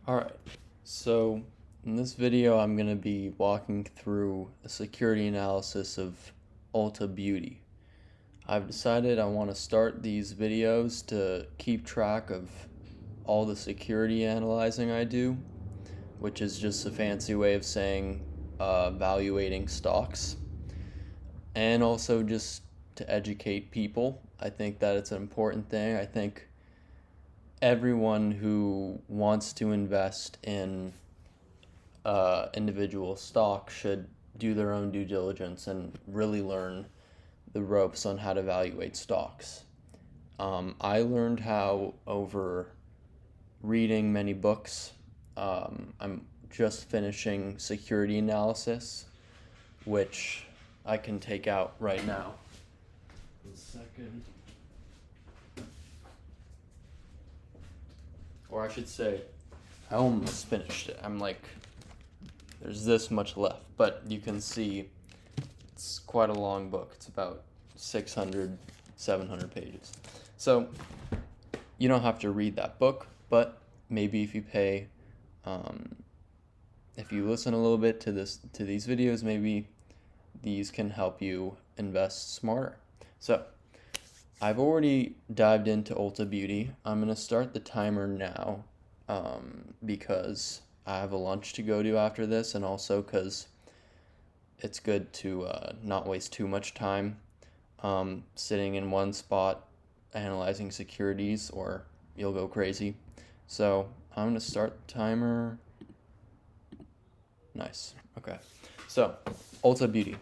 Alright, so in this video I'm going to be walking through a security analysis of ULTA Beauty. I've decided I want to start these videos to keep track of all the security analyzing I do, which is just a fancy way of saying evaluating stocks, and also just to educate people. I think that it's an important thing. I think everyone who wants to invest in individual stock should do their own due diligence and really learn the ropes on how to evaluate stocks. I learned how over reading many books. I'm just finishing security analysis, which I can take out right now. 1 second. Or I should say, I almost finished it. There's this much left, but you can see it's quite a long book. It's about 600, 700 pages. So you don't have to read that book, but maybe if you if you listen a little bit to these videos, maybe these can help you invest smarter. So I've already dived into ULTA Beauty. I'm going to start the timer now because I have a lunch to go to after this, and also because it's good to not waste too much time sitting in one spot analyzing securities, or you'll go crazy. So I'm going to start the timer. Nice. Okay. So ULTA Beauty.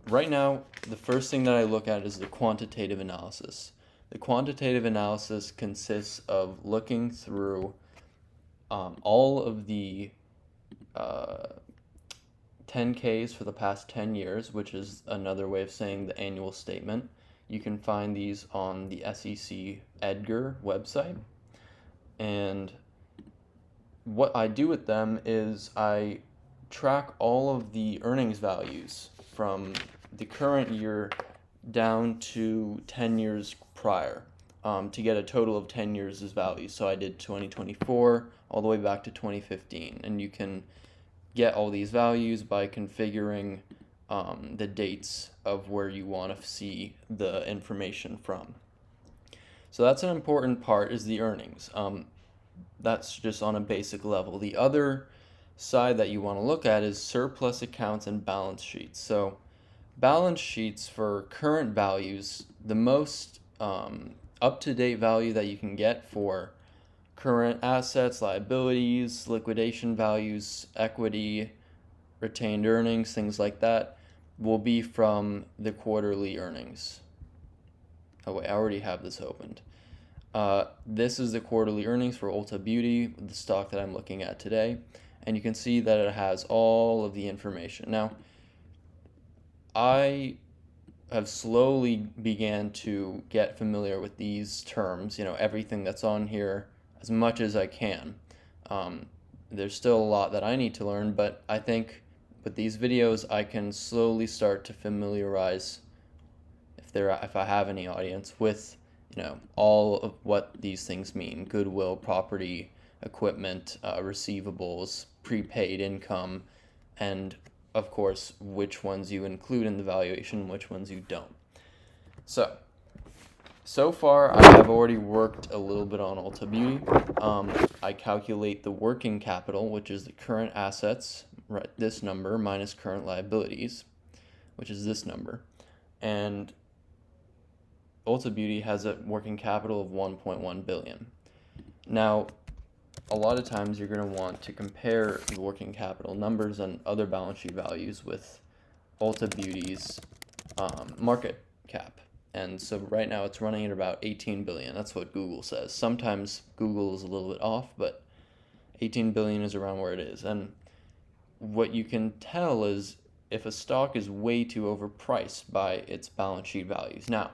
Right now, the first thing that I look at is the quantitative analysis. The quantitative analysis consists of looking through all of the 10Ks for the past 10 years, which is another way of saying the annual statement. You can find these on the SEC Edgar website. And what I do with them is I track all of the earnings values from the current year down to 10 years prior to get a total of 10 years' value. So I did 2024 all the way back to 2015, and you can get all these values by configuring the dates of where you want to see the information from. So that's an important part, is the earnings. That's just on a basic level. The other side that you want to look at is surplus accounts and balance sheets. So balance sheets for current values, the most up-to-date value that you can get for current assets, liabilities, liquidation values, equity, retained earnings, things like that, will be from the quarterly earnings. Oh wait, I already have this opened. This is the quarterly earnings for ULTA Beauty, the stock that I'm looking at today, and you can see that it has all of the information. Now, I have slowly began to get familiar with these terms, everything that's on here, as much as I can. There's still a lot that I need to learn, but I think with these videos I can slowly start to familiarize, if I have any audience, with all of what these things mean: goodwill, property, equipment, receivables, prepaid income, and of course which ones you include in the valuation and which ones you don't. So far I have already worked a little bit on ULTA Beauty. I calculate the working capital, which is the current assets, right, this number, minus current liabilities, which is this number, and ULTA Beauty has a working capital of 1.1 billion. Now, a lot of times you're going to want to compare the working capital numbers and other balance sheet values with ULTA Beauty's market cap. And so right now it's running at about 18 billion. That's what Google says. Sometimes Google is a little bit off, but 18 billion is around where it is. And what you can tell is if a stock is way too overpriced by its balance sheet values. Now,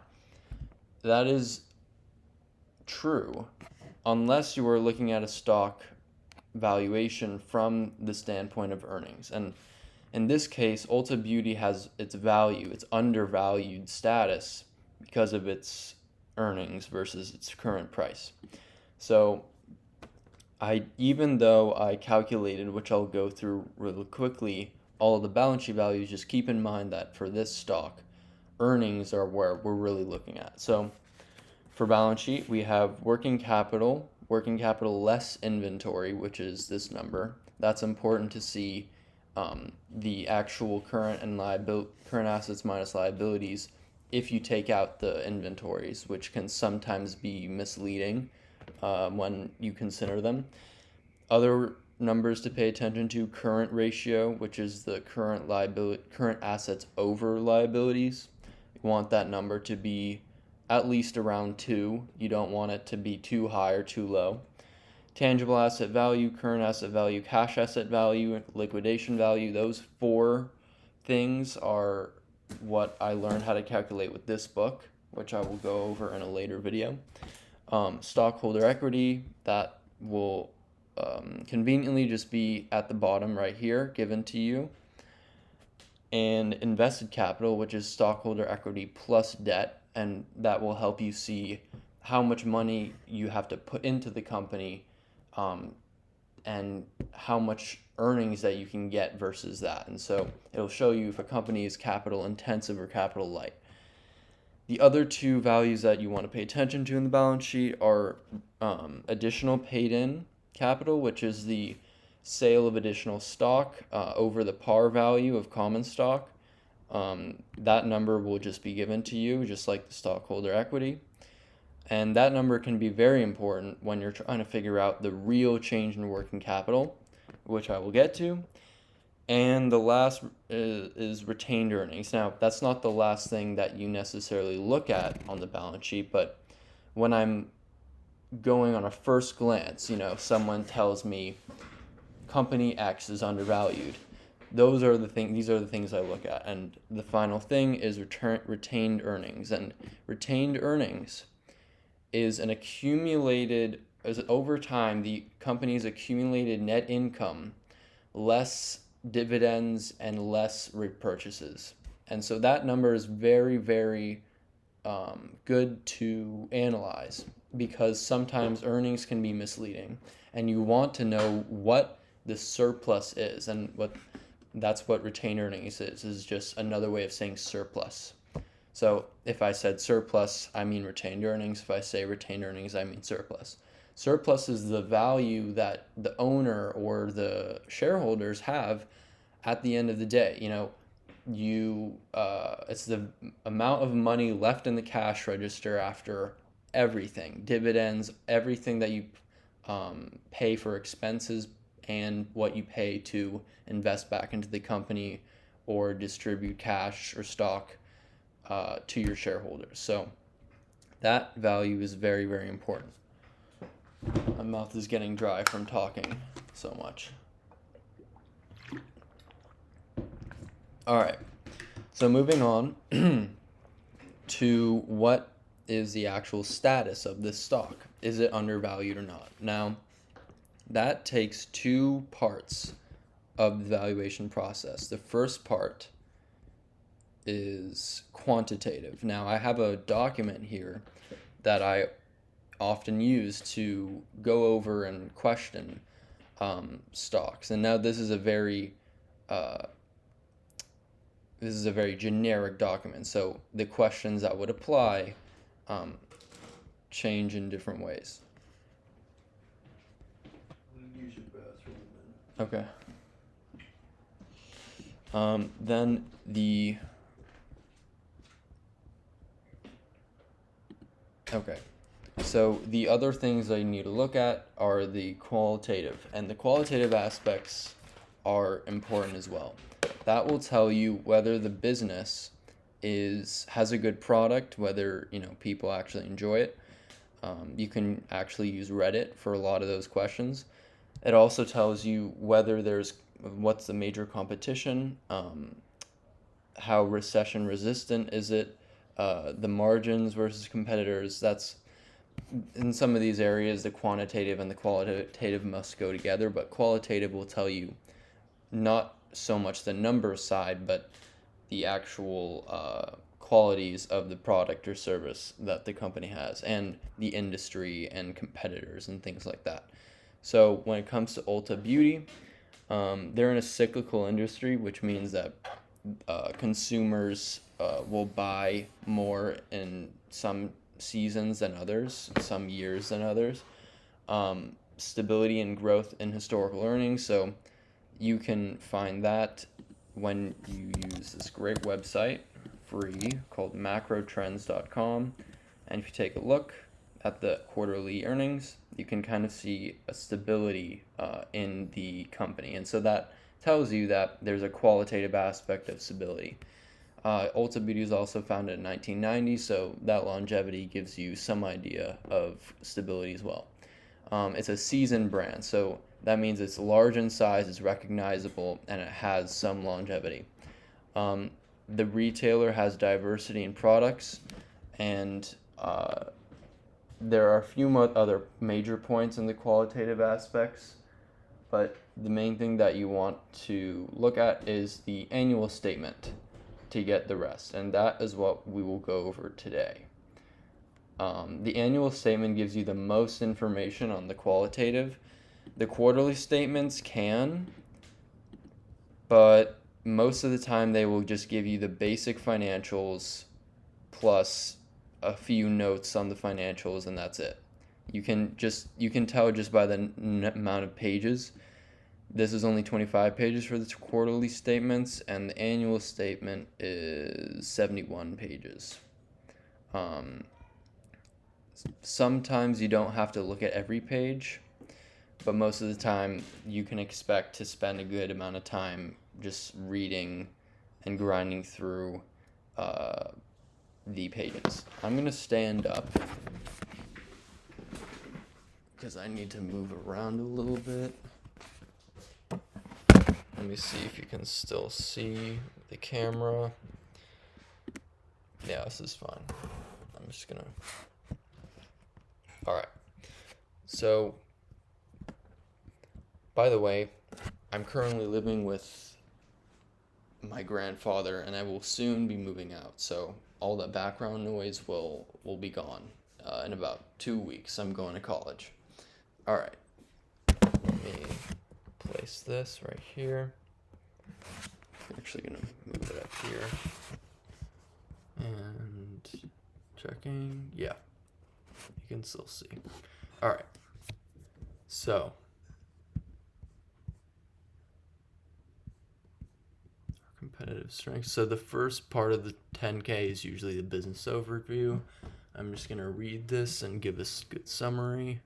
that is true unless you are looking at a stock valuation from the standpoint of earnings. And in this case, ULTA Beauty has its value, its undervalued status, because of its earnings versus its current price. So even though I calculated, which I'll go through really quickly, all of the balance sheet values, just keep in mind that for this stock, earnings are where we're really looking at. So for balance sheet, we have working capital less inventory, which is this number. That's important to see the actual current assets minus liabilities if you take out the inventories, which can sometimes be misleading when you consider them. Other numbers to pay attention to: current ratio, which is the current assets over liabilities. You want that number to be at least around 2. You don't want it to be too high or too low. Tangible asset value, current asset value, cash asset value, liquidation value. Those 4 things are what I learned how to calculate with this book, which I will go over in a later video. Stockholder equity, that will conveniently just be at the bottom right here, given to you. And invested capital, which is stockholder equity plus debt, and that will help you see how much money you have to put into the company, and how much earnings that you can get versus that. And so it'll show you if a company is capital intensive or capital light. The other 2 values that you want to pay attention to in the balance sheet are additional paid in capital, which is the sale of additional stock over the par value of common stock. That number will just be given to you, just like the stockholder equity. And that number can be very important when you're trying to figure out the real change in working capital, which I will get to. And the last is retained earnings. Now, that's not the last thing that you necessarily look at on the balance sheet, but when I'm going on a first glance, someone tells me company X is undervalued. These are the things I look at. And the final thing is retained earnings. And retained earnings is over time, the company's accumulated net income less dividends and less repurchases. And so that number is very, very good to analyze, because sometimes earnings can be misleading, and you want to know what the surplus is, and that's what retained earnings is just another way of saying surplus. So if I said surplus, I mean retained earnings. If I say retained earnings, I mean surplus. Surplus is the value that the owner or the shareholders have at the end of the day. It's the amount of money left in the cash register after everything, dividends, everything that you pay for expenses, and what you pay to invest back into the company or distribute cash or stock to your shareholders. So that value is very, very important. My mouth is getting dry from talking so much. All right. So moving on to what is the actual status of this stock. Is it undervalued or not? Now, that takes 2 parts of the valuation process. The first part is quantitative. Now, I have a document here that I often use to go over and question stocks. And now this is a very generic document, so the questions that would apply change in different ways. Use your bathroom then. Okay. Then so the other things that you need to look at are the qualitative, and the qualitative aspects are important as well. That will tell you whether the business has a good product, whether people actually enjoy it. You can actually use Reddit for a lot of those questions. It also tells you what's the major competition, how recession resistant is it, the margins versus competitors. That's in some of these areas, the quantitative and the qualitative must go together, but qualitative will tell you not so much the number side, but the actual qualities of the product or service that the company has, and the industry and competitors and things like that. So when it comes to Ulta Beauty, they're in a cyclical industry, which means that consumers will buy more in some seasons than others, some years than others. Stability and growth in historical earnings. So you can find that when you use this great website, free, called macrotrends.com. And if you take a look at the quarterly earnings, you can kind of see a stability in the company. And so that tells you that there's a qualitative aspect of stability. Ulta Beauty was also founded in 1990, so that longevity gives you some idea of stability as well. It's a seasoned brand, so that means it's large in size, it's recognizable, and it has some longevity. The retailer has diversity in products, and there are a few other major points in the qualitative aspects, but the main thing that you want to look at is the annual statement to get the rest, and that is what we will go over today. The annual statement gives you the most information on the qualitative. The quarterly statements can, but most of the time they will just give you the basic financials plus a few notes on the financials, and that's it. You can tell just by the amount of pages. This is only 25 pages for the quarterly statements, and the annual statement is 71 pages. Sometimes you don't have to look at every page, but most of the time you can expect to spend a good amount of time just reading and grinding through the pages. I'm going to stand up because I need to move around a little bit. Let me see if you can still see the camera. Yeah, this is fine. I'm just going to... Alright. So, by the way, I'm currently living with my grandfather, and I will soon be moving out, so all that background noise will be gone in about 2 weeks. I'm going to college. Alright, let me place this right here. I'm actually going to move it up here. And checking. Yeah, you can still see. Alright, so competitive strength. So the first part of the 10K is usually the business overview. I'm just going to read this and give us a good summary.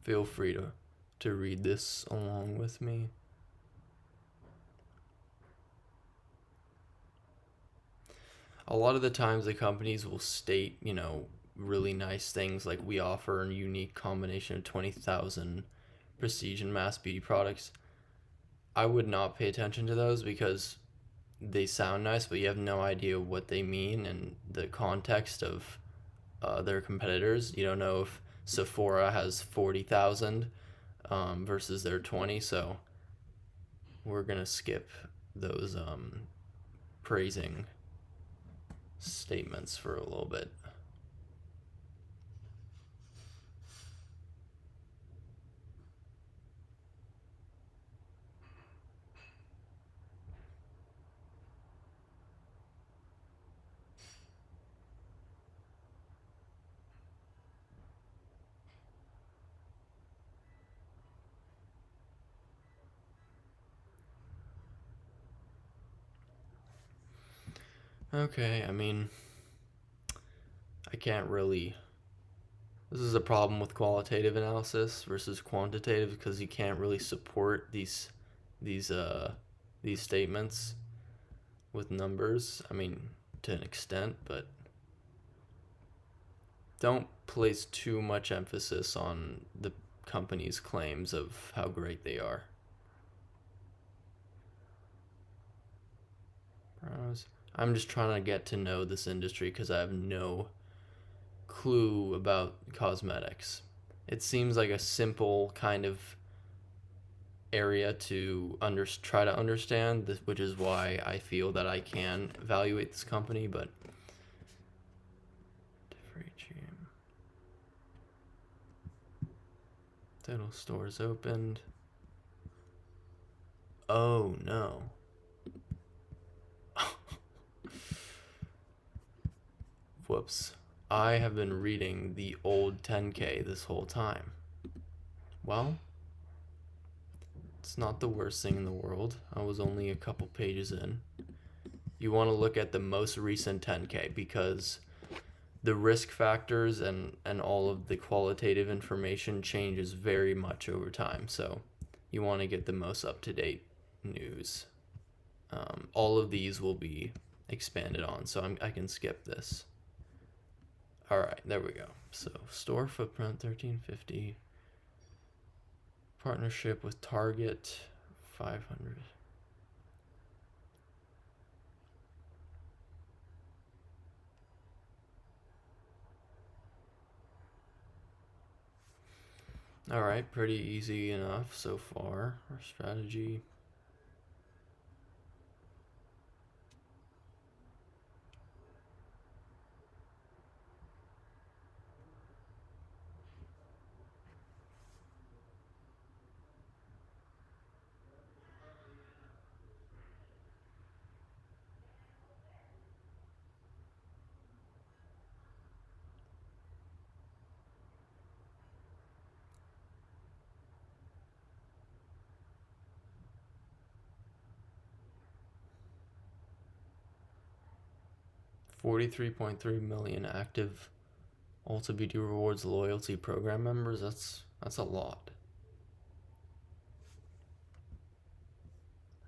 Feel free to read this along with me. A lot of the times the companies will state, really nice things like we offer a unique combination of 20,000 prestige and mass beauty products. I would not pay attention to those because they sound nice, but you have no idea what they mean and the context of their competitors. You don't know if Sephora has 40,000 versus their 20, so we're going to skip those praising statements for a little bit. Okay, I can't really... This is a problem with qualitative analysis versus quantitative because you can't really support these statements with numbers. To an extent, but don't place too much emphasis on the company's claims of how great they are. I'm just trying to get to know this industry because I have no clue about cosmetics. It seems like a simple kind of area to try to understand this, which is why I feel that I can evaluate this company. But total stores opened. Oh no. Whoops. I have been reading the old 10K this whole time. Well, it's not the worst thing in the world. I was only a couple pages in. You want to look at the most recent 10K because the risk factors and all of the qualitative information changes very much over time. So you want to get the most up-to-date news. All of these will be expanded on, so I can skip this. All right, there we go. So store footprint 1350. Partnership with Target 500. All right, pretty easy enough so far. Our strategy. $43.3 million active ULTA Beauty Rewards loyalty program members. That's a lot.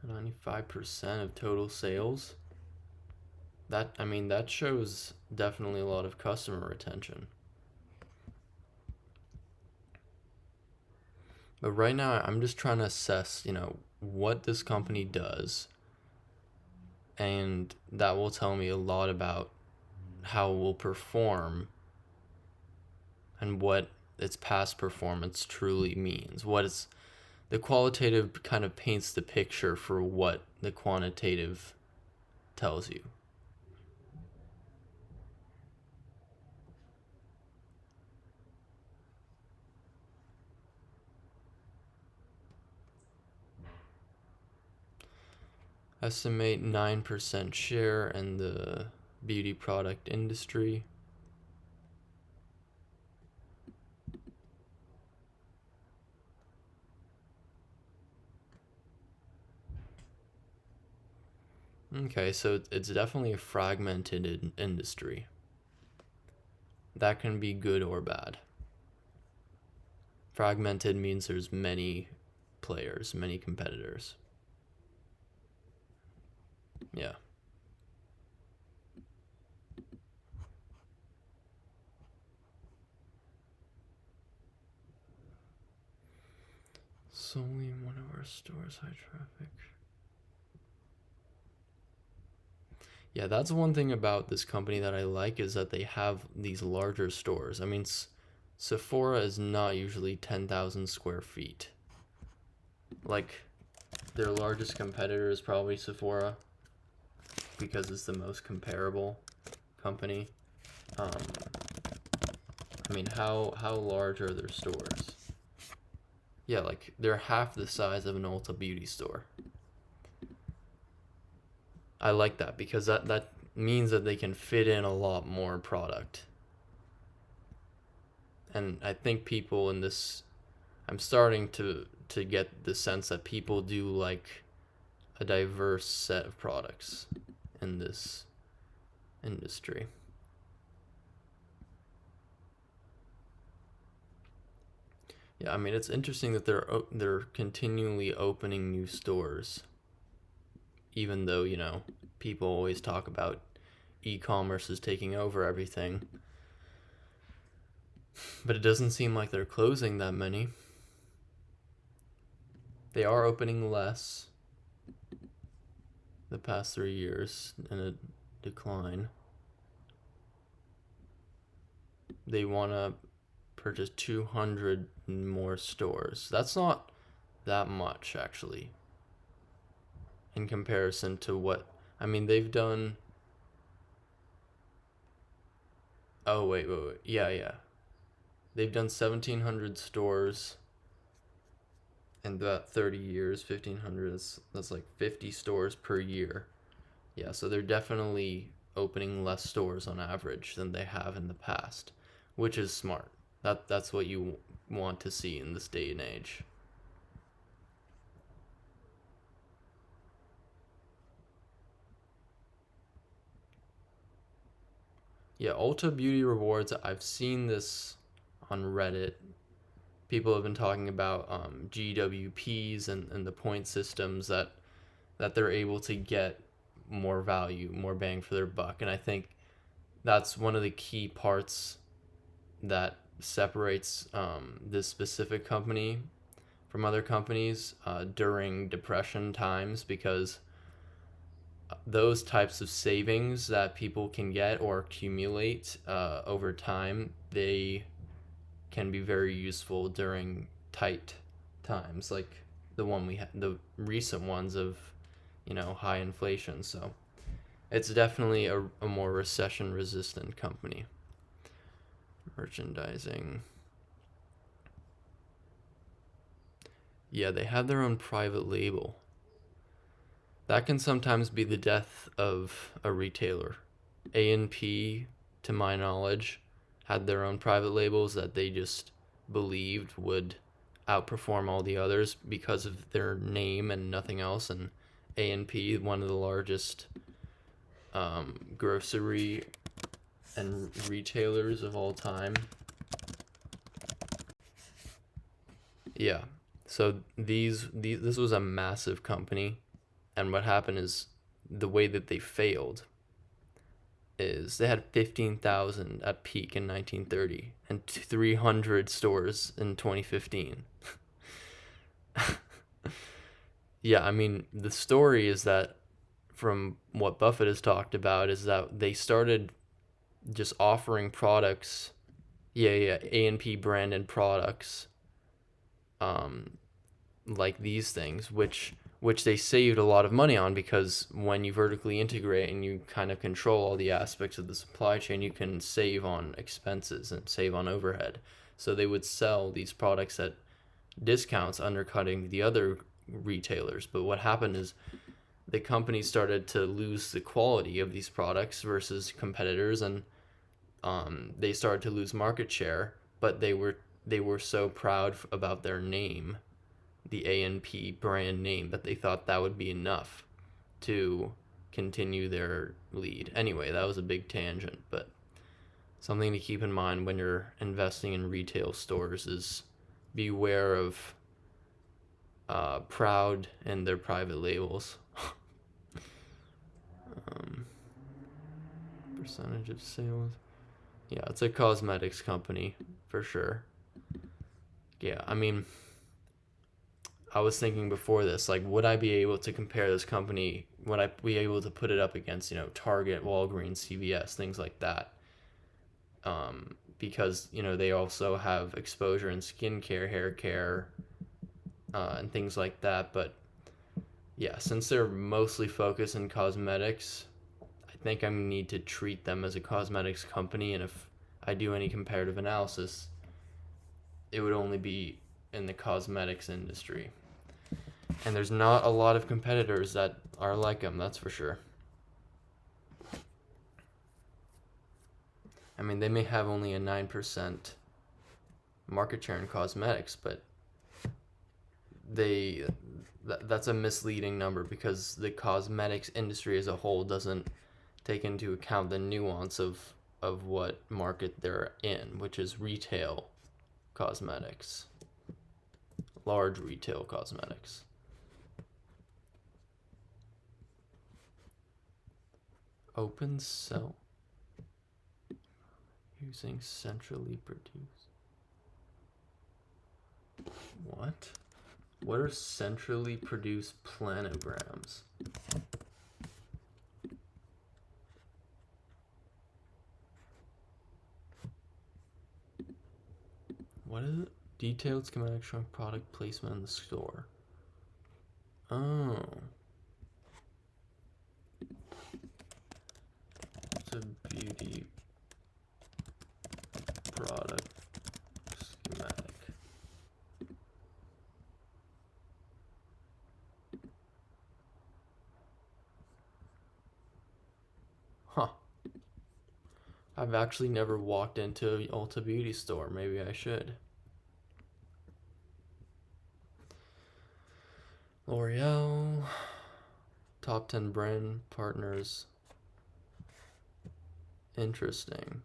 95% of total sales. That shows definitely a lot of customer retention. But right now I'm just trying to assess, what this company does, and that will tell me a lot about how it will perform and what its past performance truly means. The qualitative kind of paints the picture for what the quantitative tells you. Estimate 9% share in the beauty product industry. Okay, so it's definitely a fragmented industry. That can be good or bad. Fragmented means there's many players, many competitors. Yeah. Solely in one of our stores, high traffic. Yeah, that's one thing about this company that I like is that they have these larger stores. Sephora is not usually 10,000 square feet. Like, their largest competitor is probably Sephora because it's the most comparable company. How large are their stores? Yeah, like they're half the size of an Ulta Beauty store. I like that because that means that they can fit in a lot more product. And I think people in this, I'm starting to get the sense that people do like a diverse set of products in this industry. Yeah, it's interesting that they're continually opening new stores, even though people always talk about e-commerce is taking over everything. But it doesn't seem like they're closing that many. They are opening less the past 3 years in a decline. They want to purchase 200 more stores. That's not that much, actually, in comparison to what, I mean, they've done, oh, wait, yeah. They've done 1,700 stores in about 30 years, 1,500, that's like 50 stores per year. Yeah, so they're definitely opening less stores on average than they have in the past, which is smart. That's what you want to see in this day and age. Yeah, Ulta Beauty Rewards, I've seen this on Reddit. People have been talking about GWPs and the point systems that they're able to get more value, more bang for their buck. And I think that's one of the key parts that separates this specific company from other companies during depression times, because those types of savings that people can get or accumulate over time, they can be very useful during tight times, like the recent ones of, high inflation. So it's definitely a more recession resistant company. Merchandising. Yeah, they have their own private label. That can sometimes be the death of a retailer. A&P, to my knowledge, had their own private labels that they just believed would outperform all the others because of their name and nothing else. And A&P, one of the largest grocery and retailers of all time. Yeah. So these this was a massive company, and what happened is the way that they failed is they had 15,000 at peak in 1930 and 300 stores in 2015. Yeah, I mean, the story is that, from what Buffett has talked about, is that they started just offering products, A&P branded products, like these things, which they saved a lot of money on, because when you vertically integrate and you kind of control all the aspects of the supply chain, you can save on expenses and save on overhead. So they would sell these products at discounts, undercutting the other retailers. But what happened is the company started to lose the quality of these products versus competitors, and they started to lose market share. But they were so proud about their name, the A&P brand name, that they thought that would be enough to continue their lead. Anyway, that was a big tangent, but something to keep in mind when you're investing in retail stores is beware of Proud and their private labels. Percentage of sales. Yeah, it's a cosmetics company for sure. Yeah, I mean, I was thinking before this, like, would I be able to compare this company? Would I be able to put it up against, Target, Walgreens, CVS, things like that? Because, they also have exposure in skincare, hair care, and things like that. But yeah, since they're mostly focused in cosmetics, I think I need to treat them as a cosmetics company. And if I do any comparative analysis, it would only be in the cosmetics industry. And there's not a lot of competitors that are like them, that's for sure. I mean, they may have only a 9% market share in cosmetics, but that's a misleading number, because the cosmetics industry as a whole doesn't take into account the nuance of what market they're in, which is retail cosmetics, large retail cosmetics. Open cell using centrally produced. What? What are centrally produced planograms? What is it? Detailed schematic showing product placement in the store. Oh. It's a beauty product schematic. Huh. I've actually never walked into an Ulta Beauty store. Maybe I should. L'Oreal. Top 10 brand partners. Interesting.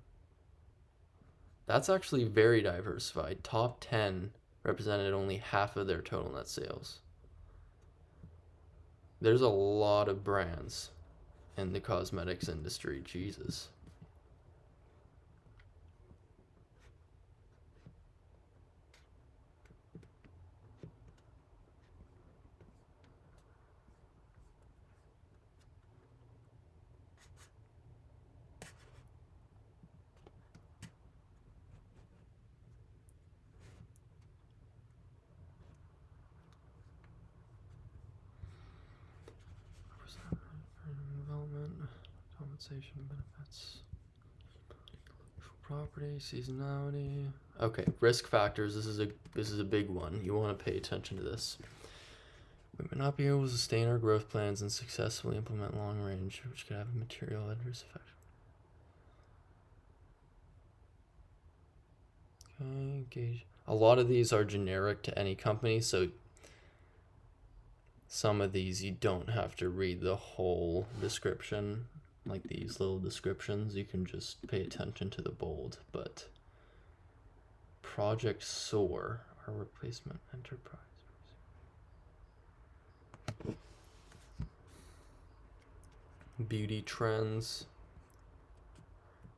That's actually very diversified. Top 10 represented only half of their total net sales. There's a lot of brands in the cosmetics industry. Jesus. Development, compensation, benefits, property, seasonality. Okay, risk factors. This is a big one. You want to pay attention to this. We may not be able to sustain our growth plans and successfully implement long range, which could have a material adverse effect. Okay, gauge. A lot of these are generic to any company, so some of these you don't have to read the whole description, like these little descriptions. You can just pay attention to the bold. But Project SOAR, our replacement enterprise. Beauty trends.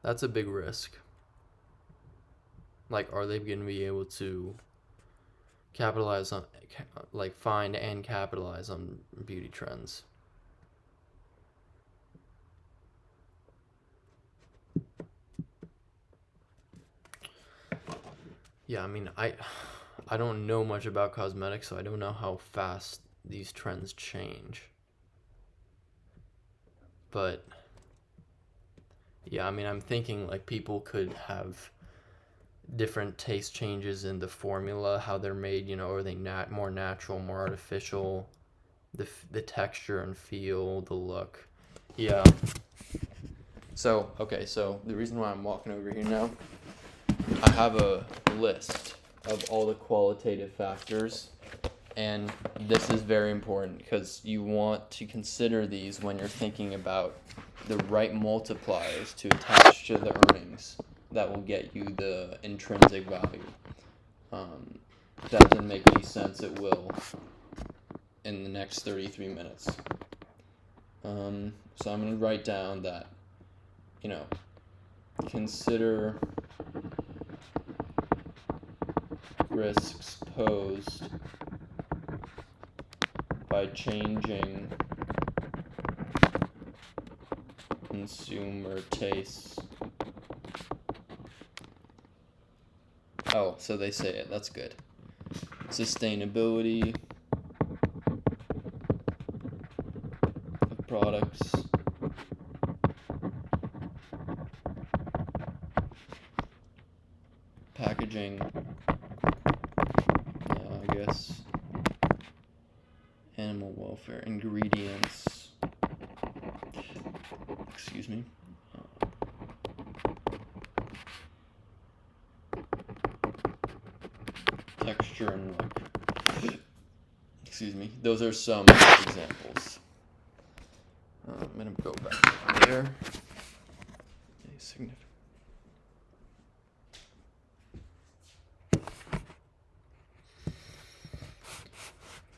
That's a big risk. Like, are they going to be able to capitalize on, like, find and capitalize on beauty trends? Yeah, I mean, I don't know much about cosmetics, so I don't know how fast these trends change. But yeah, I mean, I'm thinking like people could have different taste changes in the formula, how they're made, are they more natural, more artificial, the texture and feel, the look. Yeah. So, okay, so the reason why I'm walking over here now, I have a list of all the qualitative factors, and this is very important because you want to consider these when you're thinking about the right multipliers to attach to the earnings that will get you the intrinsic value. If that doesn't make any sense, it will in the next 33 minutes. So I'm going to write down that, consider risks posed by changing consumer tastes. Oh, so they say it. That's good. Sustainability of products. Packaging. I guess. Animal welfare. Ingredients. Excuse me. Texture and look. Excuse me. Those are some examples. I'm going to go back there. A significant.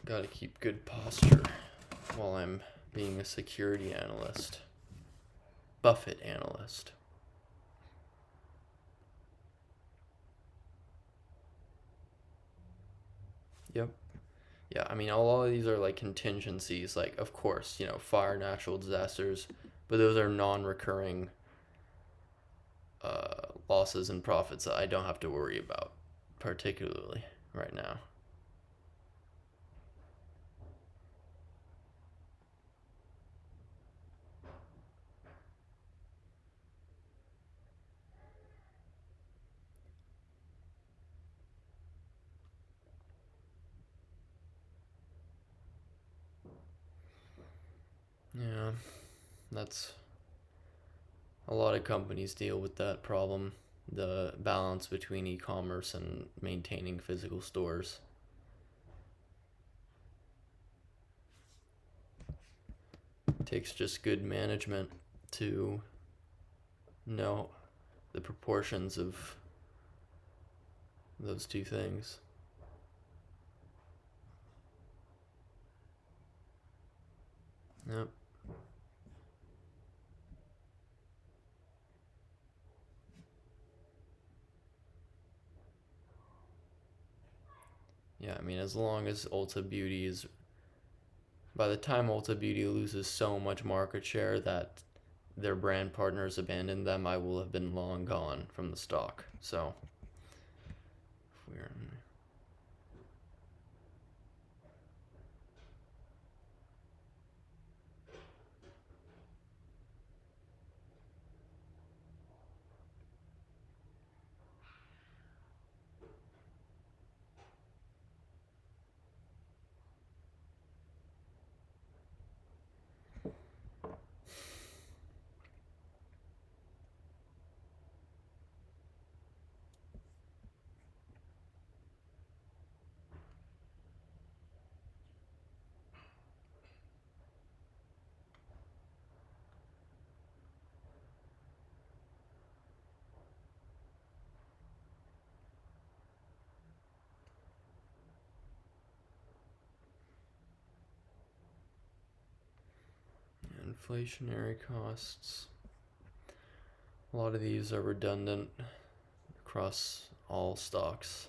Gotta keep good posture while I'm being a security analyst. Buffett analyst. Yep. Yeah, I mean, a lot of these are like contingencies, like, of course, fire, natural disasters, but those are non-recurring losses and profits that I don't have to worry about, particularly right now. Yeah, that's a lot of companies deal with that problem, the balance between e-commerce and maintaining physical stores. It takes just good management to know the proportions of those two things. Yep. Yeah, I mean, as long as Ulta Beauty is, by the time Ulta Beauty loses so much market share that their brand partners abandon them, I will have been long gone from the stock. So, if we're inflationary costs, a lot of these are redundant across all stocks.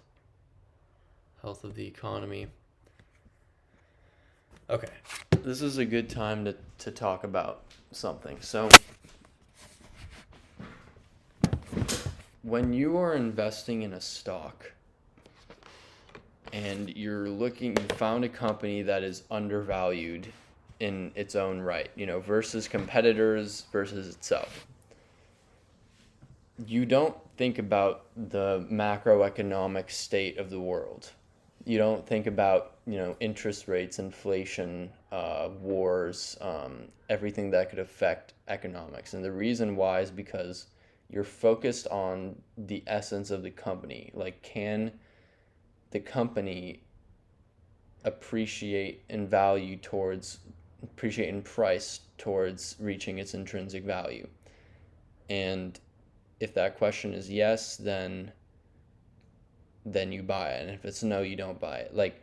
Health of the economy. Okay, this is a good time to talk about something. So, when you are investing in a stock and you found a company that is undervalued in its own right, versus competitors versus itself, you don't think about the macroeconomic state of the world. You don't think about, interest rates, inflation, wars, everything that could affect economics. And the reason why is because you're focused on the essence of the company. Like, can the company appreciate in price towards reaching its intrinsic value? And if that question is yes, then you buy it. And if it's no, you don't buy it. Like,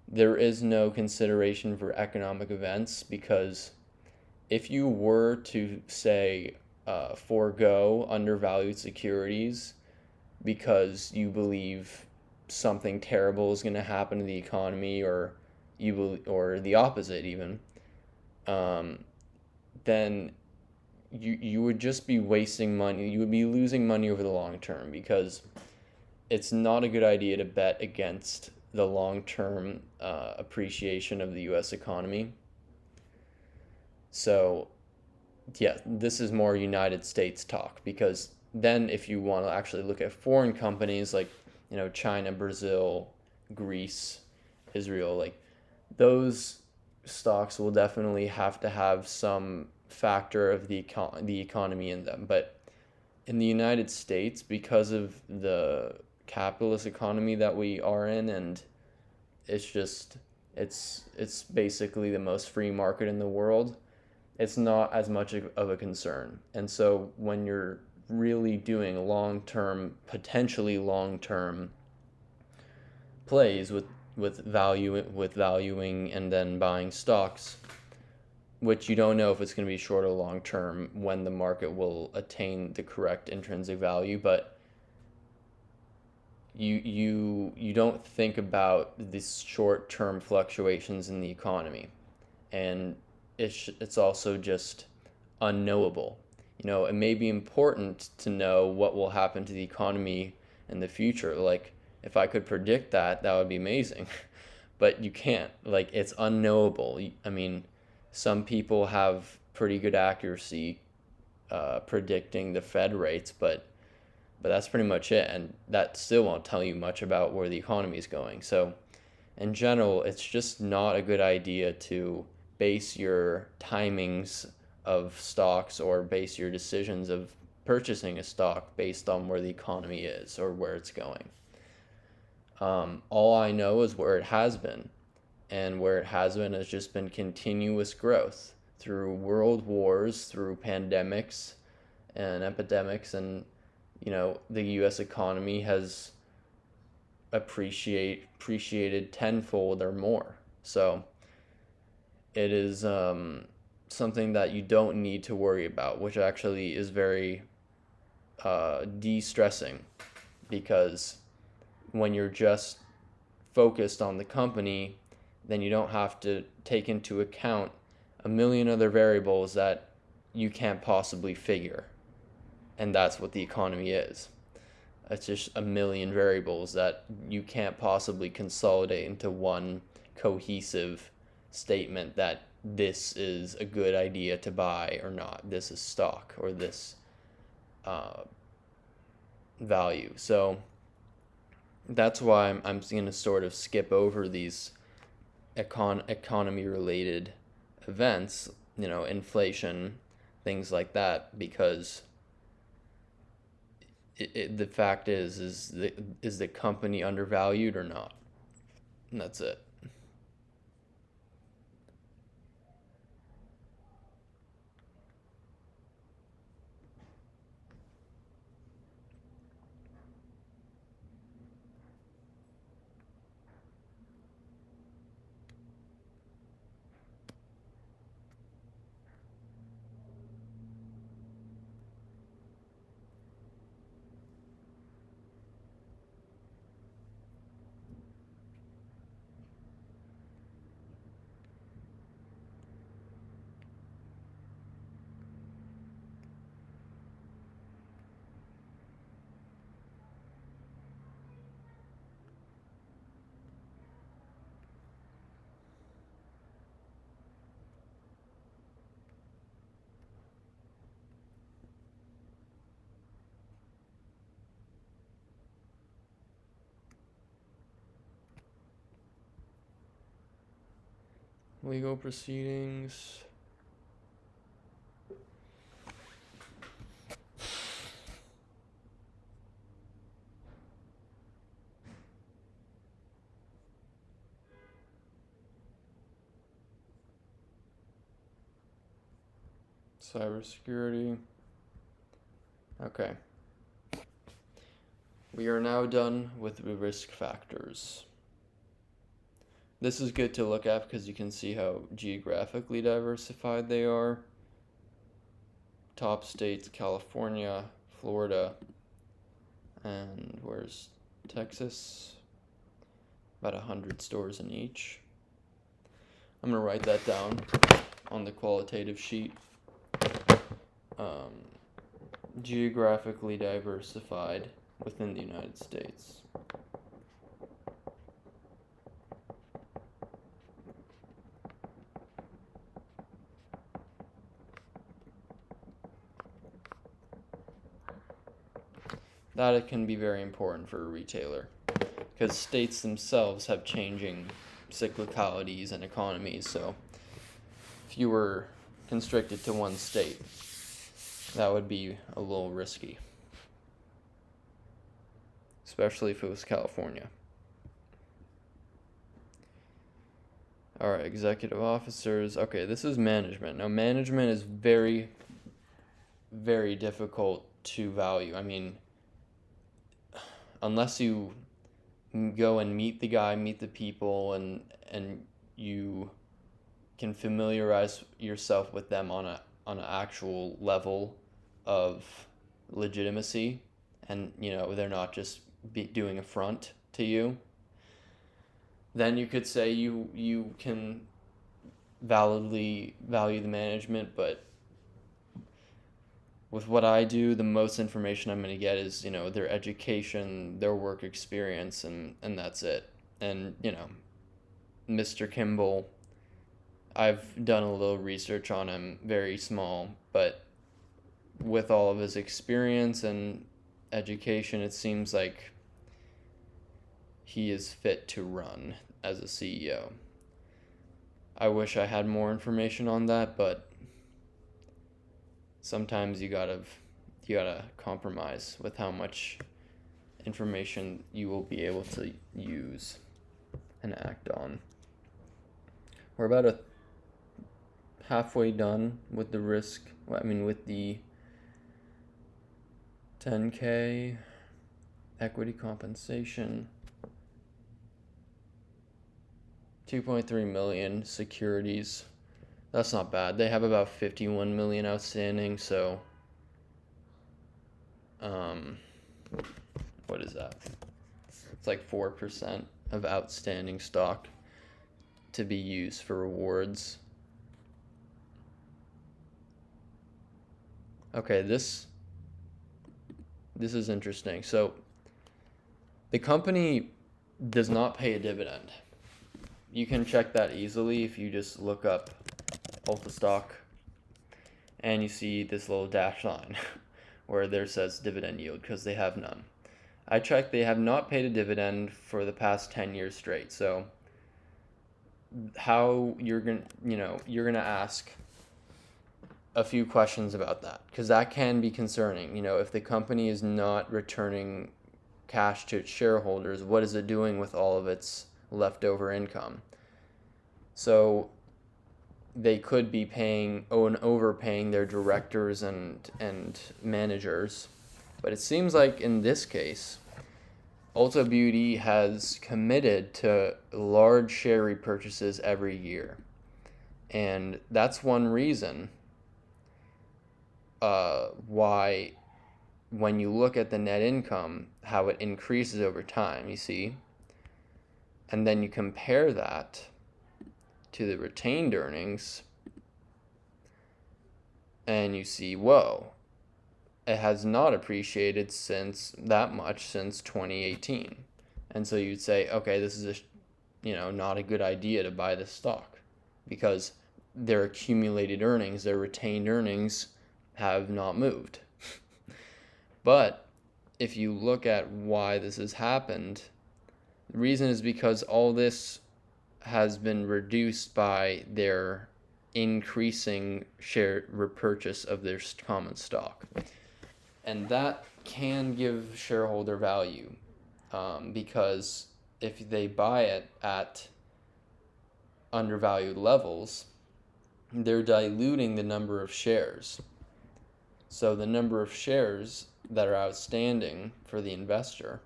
there is no consideration for economic events, because if you were to say forego undervalued securities because you believe something terrible is going to happen to the economy, or or the opposite even, then you would just be wasting money. You would be losing money over the long term, because it's not a good idea to bet against the long-term appreciation of the U.S. economy. So, yeah, this is more United States talk, because then if you want to actually look at foreign companies like, China, Brazil, Greece, Israel, like, those stocks will definitely have to have some factor of the economy in them. But in the United States, because of the capitalist economy that we are in, and it's basically the most free market in the world, it's not as much of a concern. And so when you're really doing potentially long-term plays with valuing and then buying stocks, which you don't know if it's going to be short or long term, when the market will attain the correct intrinsic value, but you don't think about these short term fluctuations in the economy, and it's also just unknowable. It may be important to know what will happen to the economy in the future. Like, if I could predict that, that would be amazing. But you can't. Like, it's unknowable. I mean, some people have pretty good accuracy predicting the Fed rates, but that's pretty much it, and that still won't tell you much about where the economy is going. So, in general, it's just not a good idea to base your timings of stocks or base your decisions of purchasing a stock based on where the economy is or where it's going. All I know is where it has been, and where it has been has just been continuous growth through world wars, through pandemics and epidemics, and the U.S. economy has appreciated tenfold or more. So it is something that you don't need to worry about, which actually is very de-stressing, because when you're just focused on the company, then you don't have to take into account a million other variables that you can't possibly figure. And that's what the economy is. It's just a million variables that you can't possibly consolidate into one cohesive statement that this is a good idea to buy or not. This is stock or this value. So that's why I'm going to sort of skip over these economy related events, inflation, things like that, because the fact is the company undervalued or not? And that's it. Legal proceedings. Cybersecurity. Okay. We are now done with the risk factors. This is good to look at because you can see how geographically diversified they are. Top states: California, Florida, and where's Texas? About 100 stores in each. I'm going to write that down on the qualitative sheet. Geographically diversified within the United States. That it can be very important for a retailer, because states themselves have changing cyclicalities and economies. So if you were constricted to one state, that would be a little risky, especially if it was California. All right, executive officers. Okay, this is management. Now, management is very, very difficult to value. I mean, unless you go and meet the guy, meet the people, and you can familiarize yourself with them on an actual level of legitimacy, and they're not just doing a front to you, then you could say you can validly value the management. But with what I do, the most information I'm going to get is their education, their work experience, and that's it. And Mr. Kimball, I've done a little research on him, very small, but with all of his experience and education, it seems like he is fit to run as a CEO. I wish I had more information on that, but sometimes you gotta compromise with how much information you will be able to use and act on. We're about halfway done with the risk. With the 10K equity compensation. 2.3 million securities. That's not bad. They have about 51 million outstanding, so what is that? It's like 4% of outstanding stock to be used for rewards. Okay, this is interesting. So the company does not pay a dividend. You can check that easily if you just look up ULTA stock and you see this little dash line where there says dividend yield, because they have none. I checked, they have not paid a dividend for the past 10 years straight. So how you're gonna ask a few questions about that, because that can be concerning. If the company is not returning cash to its shareholders, what is it doing with all of its leftover income? So they could be overpaying their directors and managers. But it seems like in this case, Ulta Beauty has committed to large share repurchases every year. And that's one reason why, when you look at the net income, how it increases over time, you see, and then you compare that to the retained earnings, and you see, whoa, it has not appreciated that much since 2018. And so you'd say, okay, this is not a good idea to buy this stock, because their accumulated earnings, their retained earnings, have not moved. But if you look at why this has happened, the reason is because all this has been reduced by their increasing share repurchase of their common stock. And that can give shareholder value, because if they buy it at undervalued levels, they're diluting the number of shares. So the number of shares that are outstanding for the investor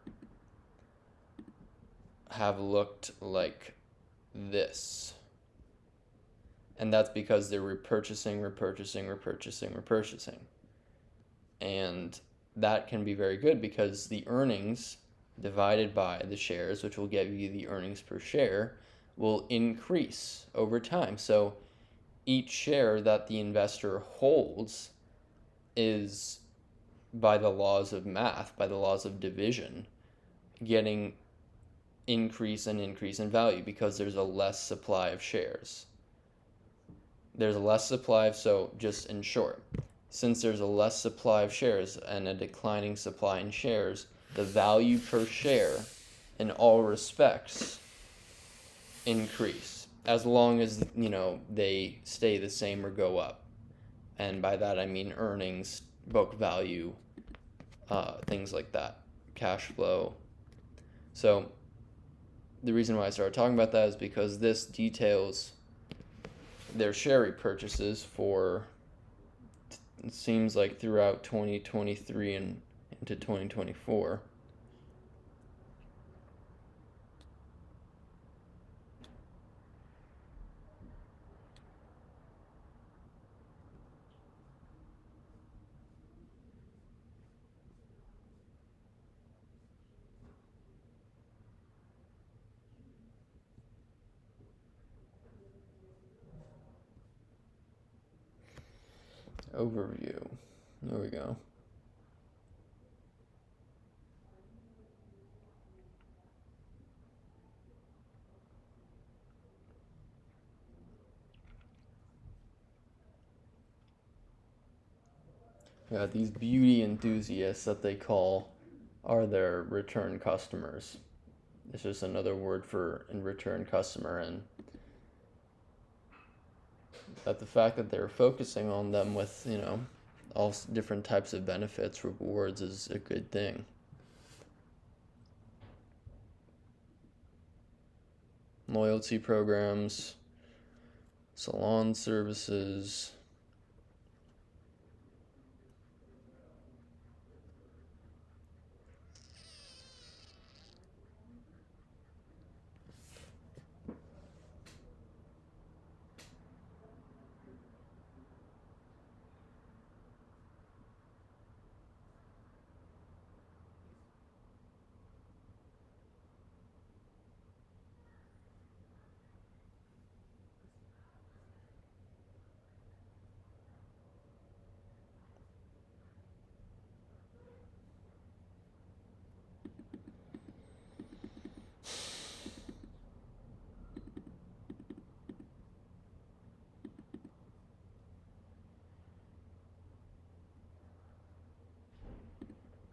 have looked like this. And that's because they're repurchasing. And that can be very good, because the earnings divided by the shares, which will give you the earnings per share, will increase over time. So each share that the investor holds is, by the laws of math, by the laws of division, getting increase in value, because there's a less supply of shares. So just in short, since there's a less supply of shares and a declining supply in shares, the value per share in all respects increase, as long as they stay the same or go up. And by that I mean earnings, book value, things like that, cash flow. So the reason why I started talking about that is because this details their share repurchases for, it seems like, throughout 2023 and into 2024. Overview. There we go. Yeah, these beauty enthusiasts that they call are their return customers. It's just another word for in return customer. And that the fact that they're focusing on them with, all different types of benefits, rewards is a good thing. Loyalty programs, salon services.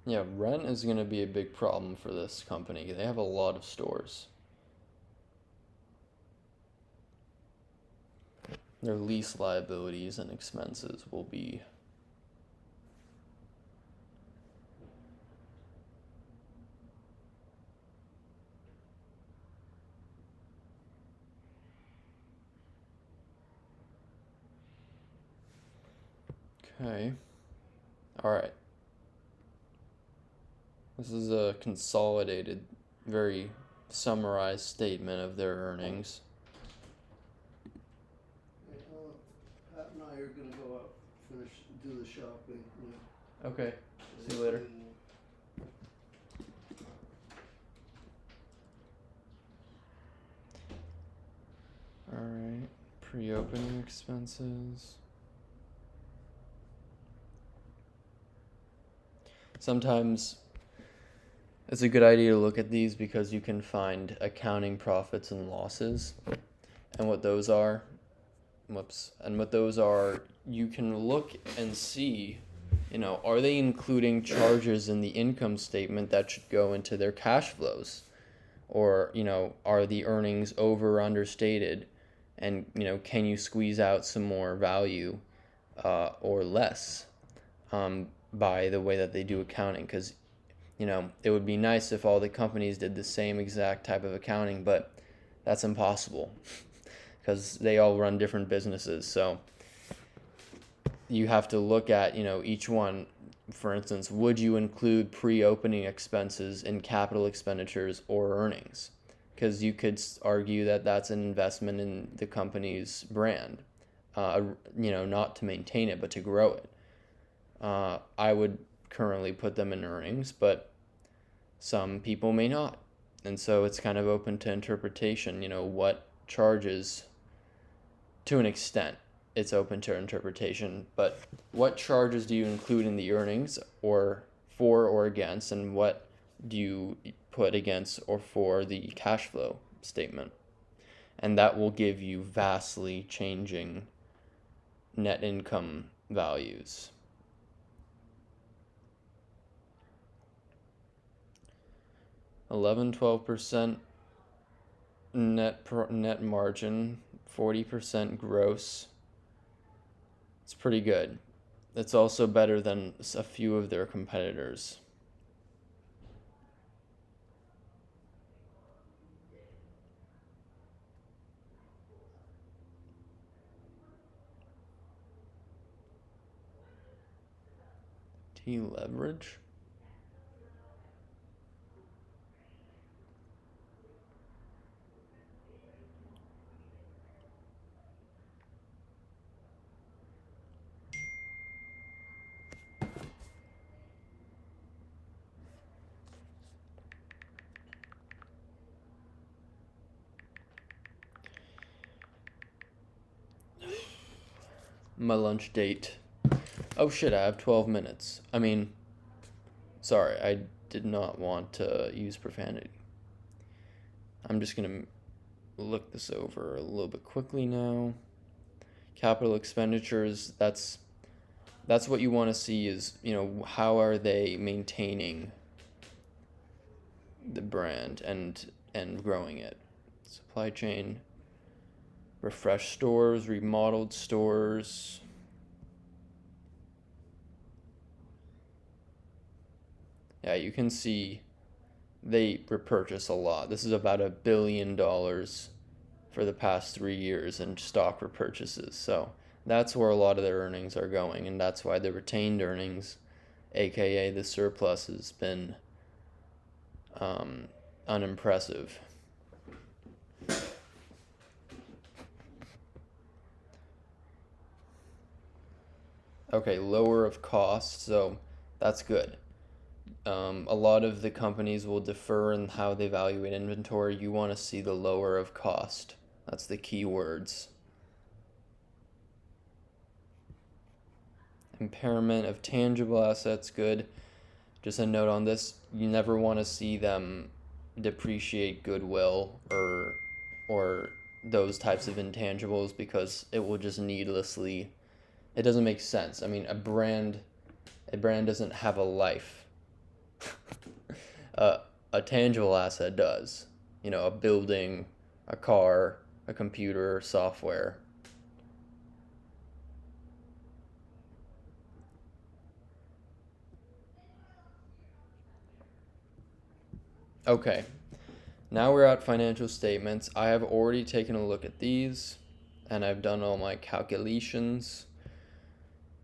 Yeah, rent is going to be a big problem for this company. They have a lot of stores. Their lease liabilities and expenses will be okay. All right. This is a consolidated, very summarized statement of their earnings. Pat and I are gonna go out, do the shopping. Okay. See you later. All right. Pre-opening expenses. Sometimes it's a good idea to look at these because you can find accounting profits and losses. And what those are, you can look and see, are they including charges in the income statement that should go into their cash flows? Or, are the earnings over or understated? And, can you squeeze out some more value or less by the way that they do accounting? Because, it would be nice if all the companies did the same exact type of accounting, but that's impossible because they all run different businesses. So you have to look at, each one. For instance, would you include pre-opening expenses in capital expenditures or earnings? Because you could argue that that's an investment in the company's brand, not to maintain it, but to grow it. I would currently put them in earnings, but some people may not. And so it's kind of open to interpretation, what charges, to an extent, it's open to interpretation, but what charges do you include in the earnings or for or against, and what do you put against or for the cash flow statement? And that will give you vastly changing net income values. 11-12% net margin, 40% gross. It's pretty good. It's also better than a few of their competitors. Leverage. My lunch date. Oh shit, I have 12 minutes. Sorry, I did not want to use profanity. I'm just going to look this over a little bit quickly now. Capital expenditures, that's what you want to see is, how are they maintaining the brand and growing it. Supply chain. refreshed stores, remodeled stores. Yeah, you can see they repurchase a lot. This is about $1 billion for the past 3 years in stock repurchases. So that's where a lot of their earnings are going, and that's why the retained earnings, aka the surplus, has been unimpressive. Okay, lower of cost, so that's good. A lot of the companies will defer in how they evaluate inventory. You want to see the lower of cost. That's the key words. Impairment of tangible assets, good. Just a note on this, you never want to see them depreciate goodwill or those types of intangibles, because it will just needlessly, it doesn't make sense. I mean, a brand doesn't have a life. A tangible asset does. A building, a car, a computer, software. Okay, now we're at financial statements. I have already taken a look at these, and I've done all my calculations.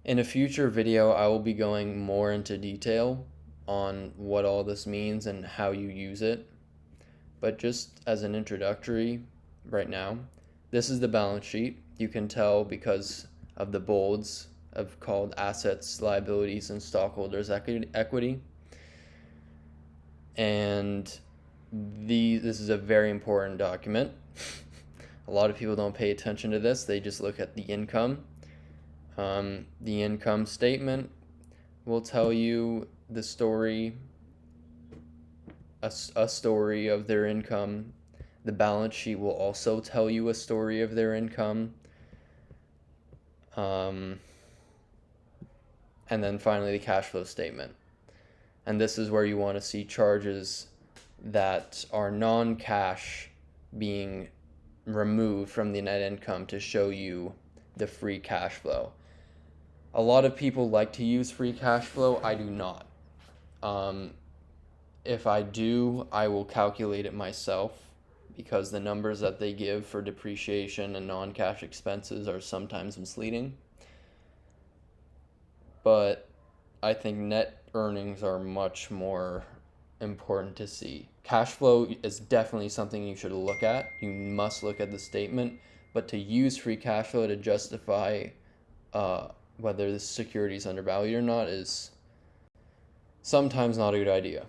In a future video, I will be going more into detail on what all this means and how you use it. But just as an introductory right now, this is the balance sheet. You can tell because of the bolds of called assets, liabilities, and stockholders' equity. And this is a very important document. A lot of people don't pay attention to this. They just look at the income. The income statement will tell you the story, a story of their income. The balance sheet will also tell you a story of their income. And then finally the cash flow statement. And this is where you want to see charges that are non-cash being removed from the net income to show you the free cash flow. A lot of people like to use free cash flow. I do not. If I do, I will calculate it myself, because the numbers that they give for depreciation and non-cash expenses are sometimes misleading. But I think net earnings are much more important to see. Cash flow is definitely something you should look at. You must look at the statement, but to use free cash flow to justify whether the security is undervalued or not is sometimes not a good idea.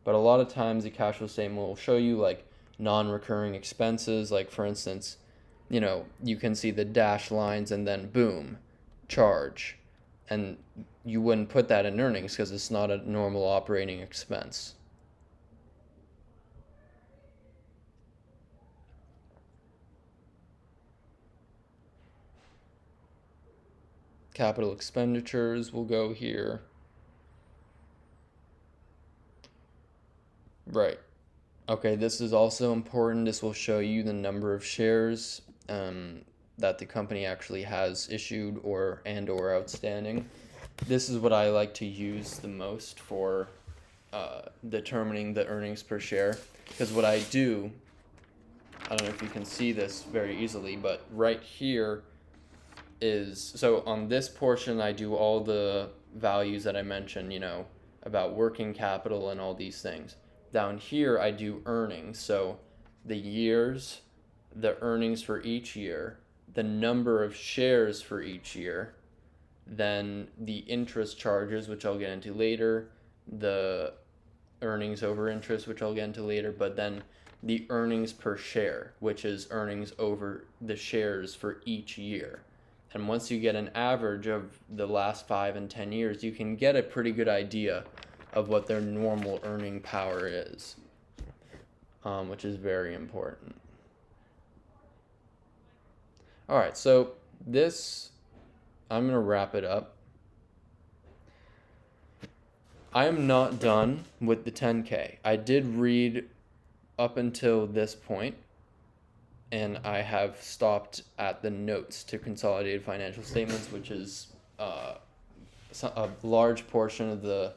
But a lot of times the cash flow statement will show you like non-recurring expenses, like for instance, you can see the dash lines and then boom, charge. And you wouldn't put that in earnings because it's not a normal operating expense. Capital expenditures will go here. Right. Okay, this is also important. This will show you the number of shares that the company actually has issued or outstanding. This is what I like to use the most for determining the earnings per share. Because what I do, I don't know if you can see this very easily, but right here is, so on this portion I do all the values that I mentioned, about working capital and all these things. Down here I do earnings, so the years, the earnings for each year, the number of shares for each year, then the interest charges, which I'll get into later, the earnings over interest, which I'll get into later, but then the earnings per share, which is earnings over the shares for each year. And once you get an average of the last 5 and 10 years, you can get a pretty good idea of what their normal earning power is, which is very important. All right, so this, I'm going to wrap it up. I am not done with the 10K. I did read up until this point, and I have stopped at the notes to consolidated financial statements, which is a large portion of the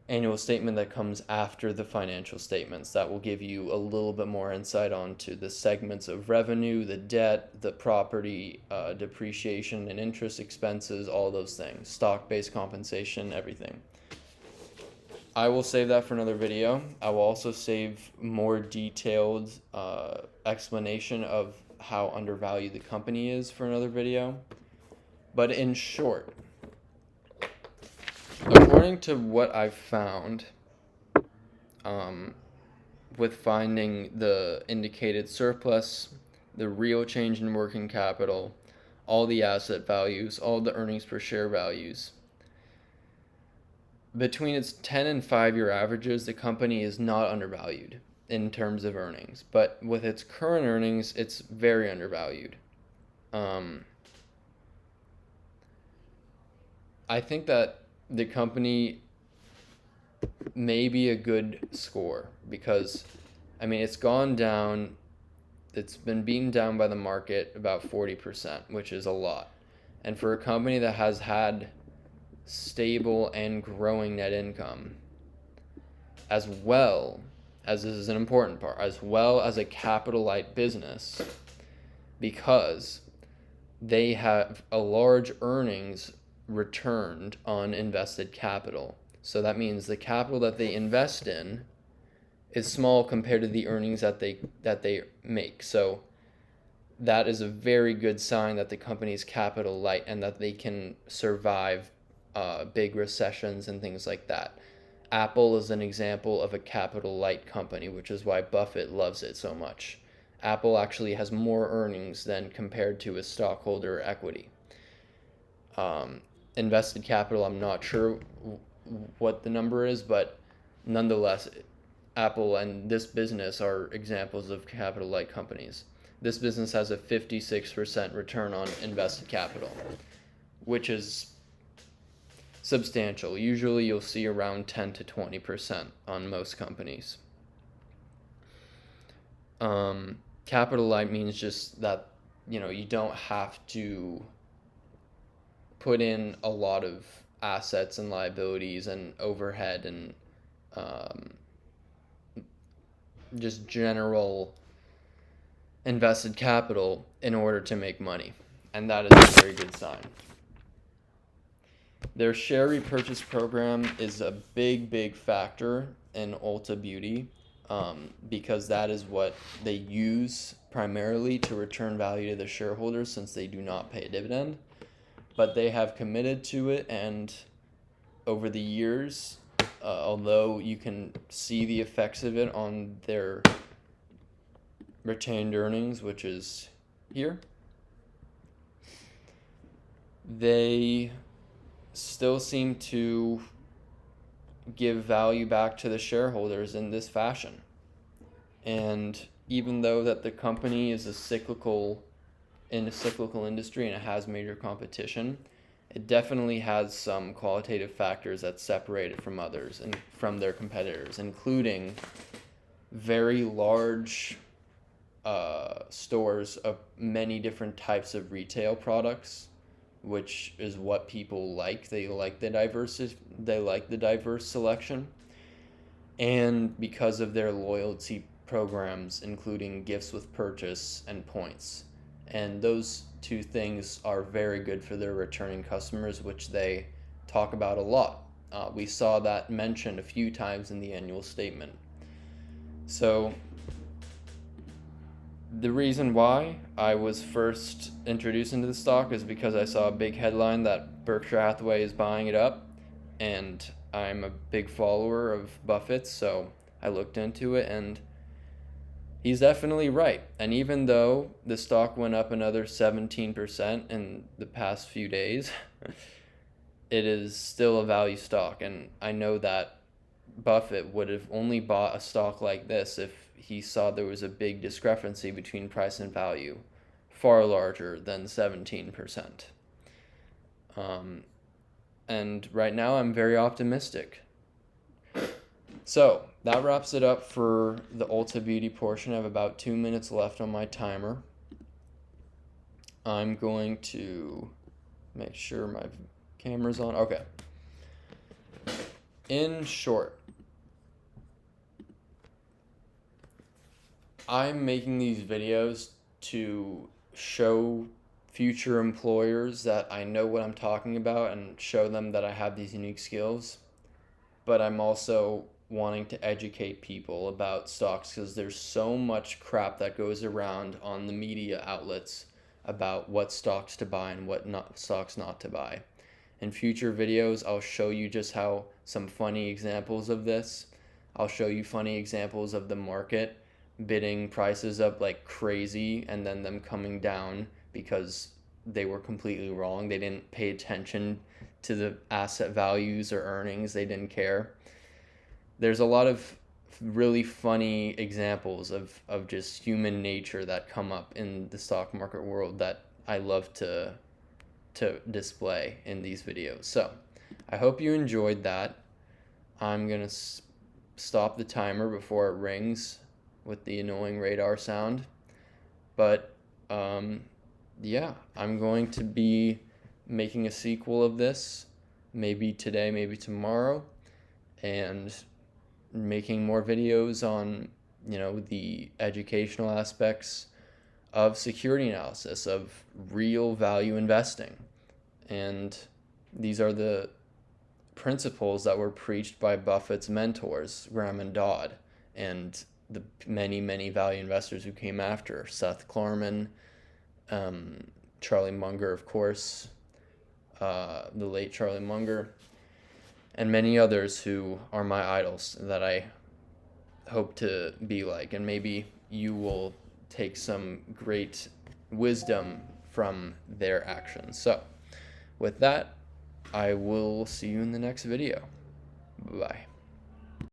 annual statement that comes after the financial statements. That will give you a little bit more insight onto the segments of revenue, the debt, the property, depreciation and interest expenses, all those things, stock-based compensation, everything. I will save that for another video. I will also save more detailed explanation of how undervalued the company is for another video. But in short, according to what I've found, with finding the indicated surplus, the real change in working capital, all the asset values, all the earnings per share values, between its 10 and 5-year averages, the company is not undervalued in terms of earnings. But with its current earnings, it's very undervalued. I think that the company may be a good score because, I mean, it's gone down. It's been beaten down by the market about 40%, which is a lot. And for a company that has had stable and growing net income, as well as, this is an important part, as well as a capital light business, because they have a large earnings returned on invested capital. So that means the capital that they invest in is small compared to the earnings that they make. So that is a very good sign that the company is capital light and that they can survive big recessions and things like that. Apple is an example of a capital light company, which is why Buffett loves it so much. Apple actually has more earnings than compared to its stockholder equity. Invested capital, I'm not sure what the number is, but nonetheless, Apple and this business are examples of capital light companies. This business has a 56% return on invested capital, which is substantial. Usually you'll see around 10 to 20% on most companies. Capital light means just that, you don't have to put in a lot of assets and liabilities and overhead and just general invested capital in order to make money. And that is a very good sign. Their share repurchase program is a big factor in ULTA Beauty, because that is what they use primarily to return value to the shareholders, since they do not pay a dividend. But they have committed to it, and over the years, although you can see the effects of it on their retained earnings, which is here, they still seem to give value back to the shareholders in this fashion. And even though that the company is in a cyclical industry and it has major competition, it definitely has some qualitative factors that separate it from others and from their competitors, including very large stores of many different types of retail products, which is what people like. They like the diverse selection. And because of their loyalty programs, including gifts with purchase and points. And those two things are very good for their returning customers, which they talk about a lot. We saw that mentioned a few times in the annual statement. So the reason why I was first introduced into the stock is because I saw a big headline that Berkshire Hathaway is buying it up, and I'm a big follower of Buffett, so I looked into it, and he's definitely right. And even though the stock went up another 17% in the past few days, it is still a value stock, and I know that Buffett would have only bought a stock like this if he saw there was a big discrepancy between price and value, far larger than 17%. And right now I'm very optimistic. So that wraps it up for the Ulta Beauty portion. I have about 2 minutes left on my timer. I'm going to make sure my camera's on. Okay. In short, I'm making these videos to show future employers that I know what I'm talking about and show them that I have these unique skills. But I'm also wanting to educate people about stocks because there's so much crap that goes around on the media outlets about what stocks to buy and what not stocks not to buy. In future videos, I'll show you just how some funny examples of this. I'll show you funny examples of the market bidding prices up like crazy and then them coming down because they were completely wrong. They didn't pay attention to the asset values or earnings. They didn't care. There's a lot of really funny examples of just human nature that come up in the stock market world that I love to display in these videos. So I hope you enjoyed that. I'm going to stop the timer before it rings with the annoying radar sound. But yeah, I'm going to be making a sequel of this, maybe today, maybe tomorrow, and making more videos on, the educational aspects of security analysis, of real value investing. And these are the principles that were preached by Buffett's mentors, Graham and Dodd, and the many, many value investors who came after, Seth Klarman, Charlie Munger, of course, the late Charlie Munger, and many others who are my idols that I hope to be like. And maybe you will take some great wisdom from their actions. So, with that, I will see you in the next video. Bye.